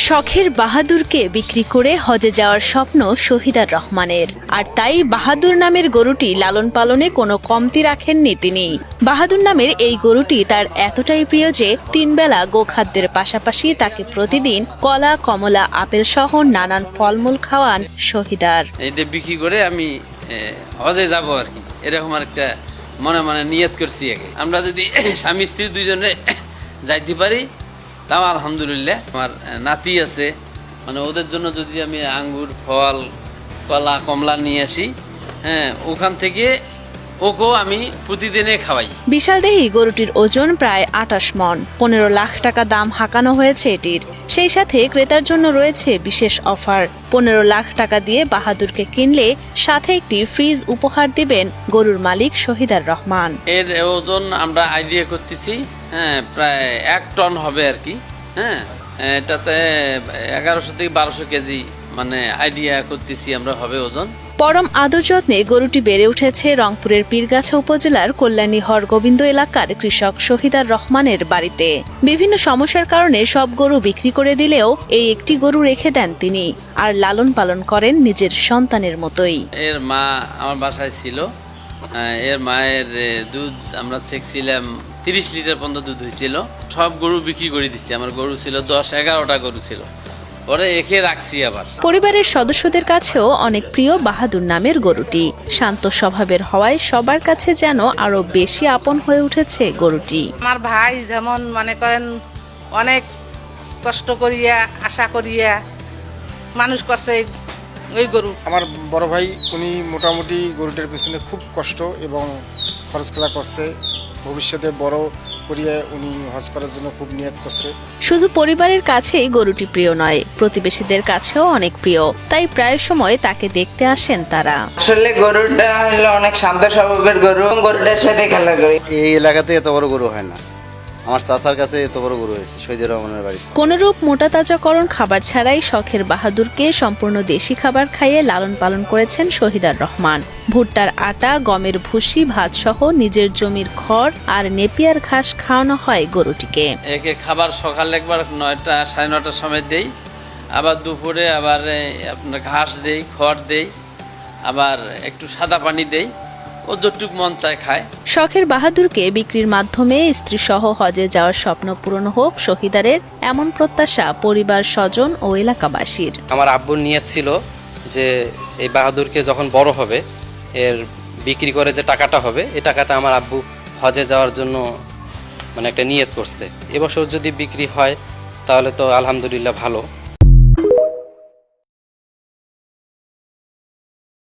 শখের বাহাদুরকে বিক্রি করে হজে যাওয়ার স্বপ্ন শহীদার রহমানের, আর তাই বাহাদুর নামের গরুটি লালন পালনে কোনো কমতি রাখেননি তিনি। বাহাদুর নামের এই গরুটি তার এতটাই প্রিয় যে 3 বেলা গোখাদ্যের পাশাপাশি তাকে প্রতিদিন কলা, কমলা, আপেল সহ নানান ফলমূল খাওয়ান শহীদার। এটা বিক্রি করে আমি হজে যাব আর কি, এরকম একটা মনে মনে নিয়ত করছি। আগে আমরা যদি স্বামী স্ত্রী দুইজনে যাইতে পারি তাও আলহামদুলিল্লাহ। আমার নাতি আছে, মানে ওদের জন্য যদি আমি আঙ্গুর, ফল, কলা, কমলা নিয়ে আসি, হ্যাঁ, ওখান থেকে ওকেও আমি প্রতিদিনে খাওয়াই। বিশালদেহী গরুটির ওজন প্রায় 28 মণ। 15 লাখ টাকা দাম হাঁকানো হয়েছে এটির। সেই সাথে ক্রেতার জন্য রয়েছে বিশেষ অফার। 15 লাখ টাকা দিয়ে বাহাদুরকে কিনলে সাথে একটি ফ্রিজ উপহার দিবেন গরুর মালিক শহীদার রহমান। এর ওজন আমরা আইডিয়া করতেছি, হ্যাঁ, প্রায় 1 টন হবে আর কি। হ্যাঁ, এটাতে 1100 থেকে 1200 কেজি মানে আইডিয়া করতেছি আমরা হবে ওজন। পরম আদর যত্নে গরুটি বেড়ে উঠেছে রংপুরের পীরগাছা উপজেলার কল্যাণী হরগোবিন্দ এলাকার কৃষক শহীদার রহমানের বাড়িতে। বিভিন্ন সমস্যার কারণে সব গরু বিক্রি করে দিলেও এই একটি গরু রেখে দেন তিনি, আর লালন পালন করেন নিজের সন্তানের মতোই। এর মা আমার বাসায় ছিল, এর মায়ের দুধ আমরা চেকছিলাম 30 লিটার পর্যন্ত দুধ হয়েছিল। সব গরু বিক্রি করে দিচ্ছি। আমার গরু ছিল 10-11টা গরু ছিল, পরে একে রাখছি আবার। পরিবারের সদস্যদের কাছেও অনেক প্রিয় বাহাদুর নামের গরুটি। শান্ত স্বভাবের হওয়ায় সবার কাছে যেন আরো বেশি আপন হয়ে উঠেছে গরুটি। আমার ভাই যেমন মনে করেন অনেক কষ্ট করিয়া আশা করিয়া মানুষ করছে ওই গরু। আমার বড় ভাই উনি মোটামুটি গরুটার পেছনে খুব কষ্ট এবং খরচ খেলা করছে। ভবিষ্যতে বড় করিয়া উনি হজ করার জন্য খুব নিয়ত করছে। শুধু পরিবারের কাছেই গরুটি প্রিয় নয়, প্রতিবেশীদের কাছেও অনেক প্রিয়। তাই প্রায় সময় তাকে দেখতে আসেন তারা। আসলে গরুটা হলো অনেক শান্ত স্বভাবের গরু, গরুটার সাথে খেলা করি। এই এলাকাতে এত বড় গরু হয় না। আমার চাচার কাছে এত বড় গরু হয়েছে শহীদুর রহমানের বাড়ি। কোনরূপ মোটা তাজাকরণ খাবার ছাড়াই শখের বাহাদুরকে সম্পূর্ণ দেশি খাবার খাইয়ে লালন পালন করেছেন শহীদার রহমান। ভুট্টার আটা, গমের ভুসি, ভাত সহ নিজের জমির খড় আর নেপিয়ার ঘাস খাওয়ানো হয় গরুটিকে। একে খাবার সকালে একবার 9টা 9:30টার সময় দেই, আবার দুপুরে আবার আপনার ঘাস দেই, খড় দেই, আবার একটু সাদা পানি দেই, ও যতটুক মন চায় খায়। শখের বাহাদুরকে বিক্রির মাধ্যমে স্ত্রী সহ হজে যাওয়ার স্বপ্ন পূরণ হোক শহীদারের, এমন প্রত্যাশা পরিবার, স্বজন ও এলাকাবাসীর। আমার আব্বুর নিয়ত ছিল যে এই বাহাদুরকে যখন বড় হবে এর বিক্রি করে যে টাকাটা হবে, এই টাকাটা আমার আব্বু হজে যাওয়ার জন্য মানে একটা নিয়ত করছে। এবছর যদি বিক্রি হয় তাহলে তো আলহামদুলিল্লাহ ভালো।